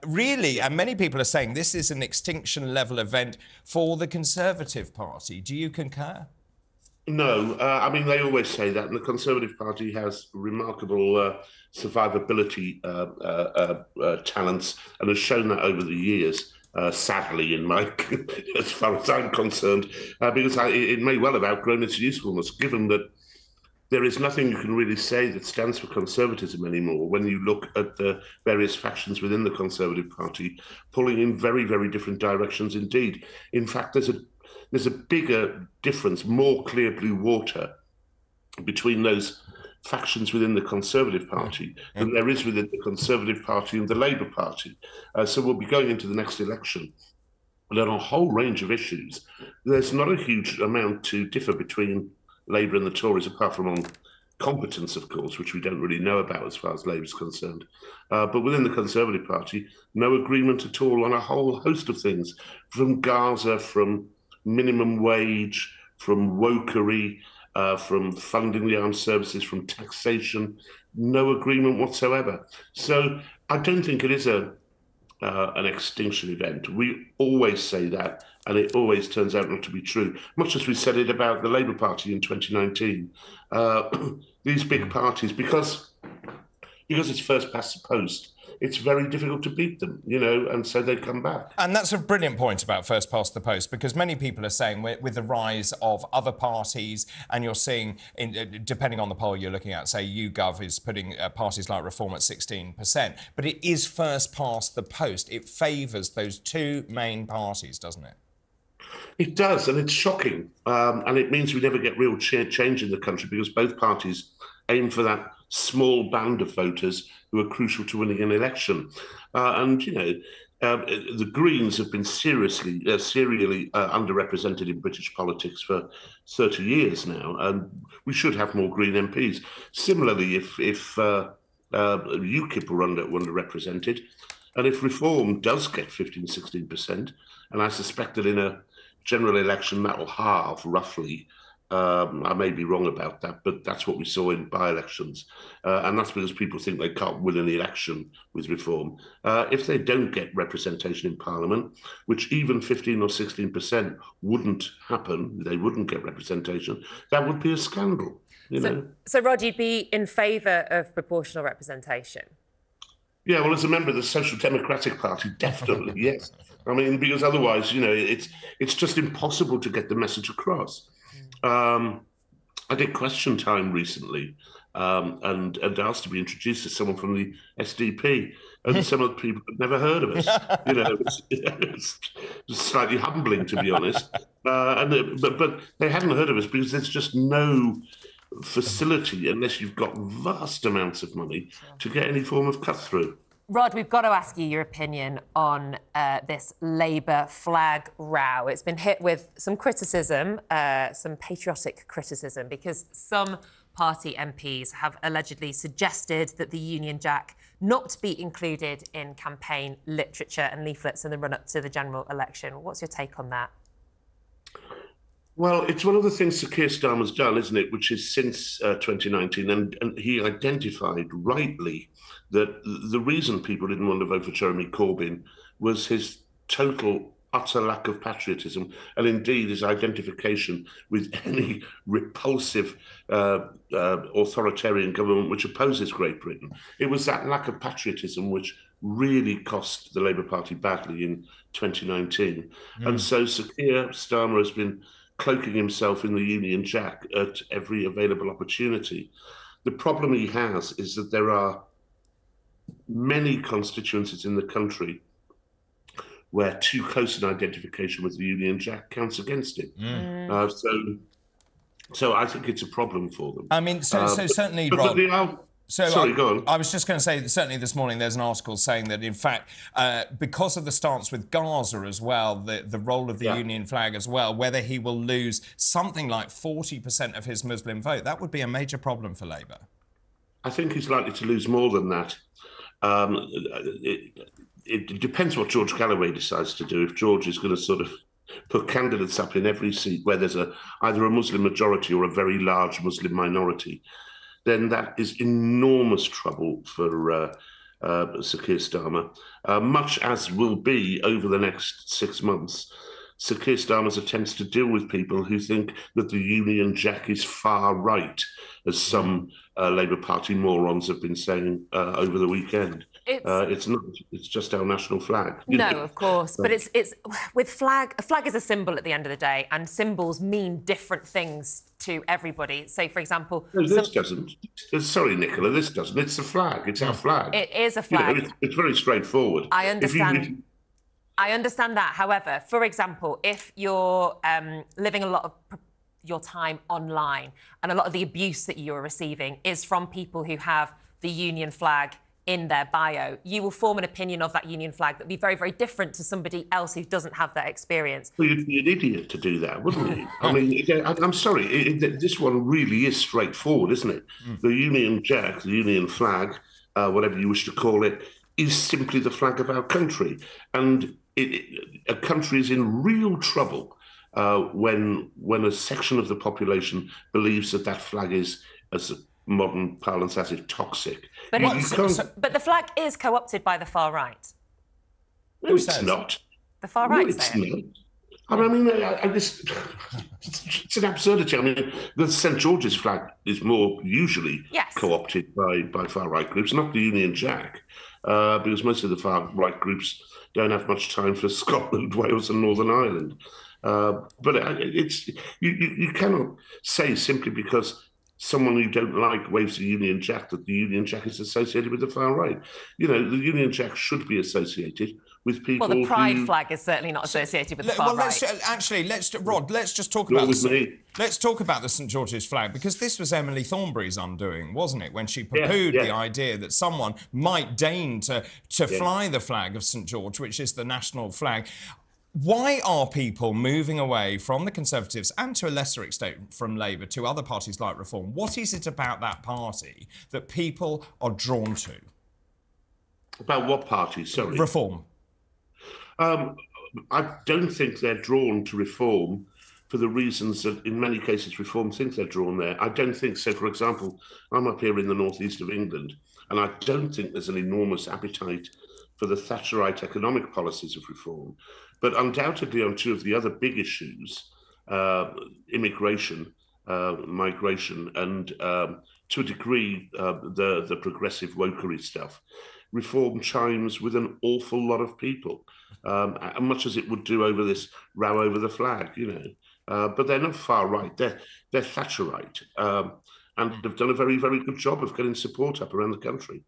Really, and many people are saying this is an extinction-level event for the Conservative Party. Do you concur? No, I mean, they always say that, and the Conservative Party has remarkable survivability talents and has shown that over the years, sadly, as far as I'm concerned, because it may well have outgrown its usefulness, given that there is nothing you can really say that stands for conservatism anymore when you look at the various factions within the Conservative Party pulling in very, very different directions indeed. In fact, there's a bigger difference, more clear blue water between those factions within the Conservative Party than there is within the Conservative Party and the Labour Party. So we'll be going into the next election. And on a whole range of issues, there's not a huge amount to differ between Labour and the Tories, apart from on competence, of course, which we don't really know about as far as Labour's concerned. But within the Conservative Party, no agreement at all on a whole host of things, from Gaza, from minimum wage, from wokery, from funding the armed services, from taxation, no agreement whatsoever. So I don't think it is an extinction event. We always say that, and it always turns out not to be true, much as we said it about the Labour Party in 2019. These big parties, because it's first past the post, it's very difficult to beat them, and so they come back. And that's a brilliant point about first past the post, because many people are saying with the rise of other parties, and you're seeing, depending on the poll you're looking at, say YouGov is putting parties like Reform at 16%, but it is first past the post. It favours those two main parties, doesn't it? It does, and it's shocking. And it means we never get real change in the country, because both parties aim for that small band of voters who are crucial to winning an election. The Greens have been serially underrepresented in British politics for 30 years now, and we should have more Green MPs. Similarly, if UKIP were underrepresented, and if Reform does get 15-16%, and I suspect that in a general election that will halve roughly. I may be wrong about that, but that's what we saw in by-elections. And that's because people think they can't win an election with Reform. If they don't get representation in Parliament, which even 15 or 16% wouldn't happen, they wouldn't get representation, that would be a scandal. So, Rod, you'd be in favour of proportional representation? Yeah, well, as a member of the Social Democratic Party, definitely, yes. I mean, because otherwise, it's just impossible to get the message across. I did Question Time recently and asked to be introduced to someone from the SDP, and some of the people had never heard of us. It's slightly humbling, to be honest. But they hadn't heard of us because there's just no facility, unless you've got vast amounts of money, to get any form of cut-through. Rod, we've got to ask you your opinion on this Labour flag row. It's been hit with some criticism, some patriotic criticism, because some party MPs have allegedly suggested that the Union Jack not be included in campaign literature and leaflets in the run-up to the general election. What's your take on that? Well, it's one of the things Sir Keir Starmer's done, isn't it, which is since 2019, and he identified rightly that the reason people didn't want to vote for Jeremy Corbyn was his total, utter lack of patriotism, and indeed his identification with any repulsive authoritarian government which opposes Great Britain. It was that lack of patriotism which really cost the Labour Party badly in 2019. And so Sir Keir Starmer has been cloaking himself in the Union Jack at every available opportunity. The problem he has is that there are many constituencies in the country where too close an identification with the Union Jack counts against it. So I think it's a problem for them. I mean, certainly, Rob... Sorry, go on. I was just going to say that certainly this morning there's an article saying that, in fact, because of the stance with Gaza as well, the role of the Union flag as well, whether he will lose something like 40% of his Muslim vote, that would be a major problem for Labour. I think he's likely to lose more than that. It depends what George Galloway decides to do. If George is going to sort of put candidates up in every seat where there's either a Muslim majority or a very large Muslim minority, then that is enormous trouble for Sir Keir Starmer, much as will be over the next 6 months. Sir Keir Starmer's attempts to deal with people who think that the Union Jack is far right, as some Labour Party morons have been saying over the weekend. It's not. It's just our national flag. No, of course, but it's with flag. A flag is a symbol at the end of the day, and symbols mean different things to everybody. So, for example, no, this doesn't. Sorry, Nicola, this doesn't. It's a flag. It's our flag. It is a flag. You know, it's very straightforward. I understand. I understand that. However, for example, if you're living a lot of your time online and a lot of the abuse that you're receiving is from people who have the Union flag in their bio, you will form an opinion of that Union flag that would be very, very different to somebody else who doesn't have that experience. Well, you'd be an idiot to do that, wouldn't you? I mean, I'm sorry, this one really is straightforward, isn't it? The Union Jack, the Union flag, whatever you wish to call it, is simply the flag of our country. And a country is in real trouble when a section of the population believes that that flag is, as modern parlance has it, toxic. But, but the flag is co-opted by the far right. No, it's not. The far right it's not. I mean, it's an absurdity. I mean, the St George's flag is more usually co-opted by far-right groups, not the Union Jack, because most of the far-right groups don't have much time for Scotland, Wales and Northern Ireland. But you cannot say simply because someone you don't like waves the Union Jack that the Union Jack is associated with the far right. You know, the Union Jack should be associated with people. Well, the Pride flag is certainly not associated with the far right. Rod, let's just talk about let's talk about the St George's flag, because this was Emily Thornberry's undoing, wasn't it, when she poo-pooed the idea that someone might deign to fly the flag of St George, which is the national flag. Why are people moving away from the Conservatives and to a lesser extent from Labour to other parties like Reform? What is it about that party that people are drawn to? About what party? Sorry. Reform. I don't think they're drawn to Reform for the reasons that in many cases Reform think they're drawn there. I don't think so. For example, I'm up here in the northeast of England, and I don't think there's an enormous appetite for the Thatcherite economic policies of Reform. But undoubtedly on two of the other big issues, immigration, migration, and to a degree, the progressive wokery stuff, Reform chimes with an awful lot of people, much as it would do over this row over the flag, you know. But they're not far right, they're Thatcherite, and have done a very, very good job of getting support up around the country.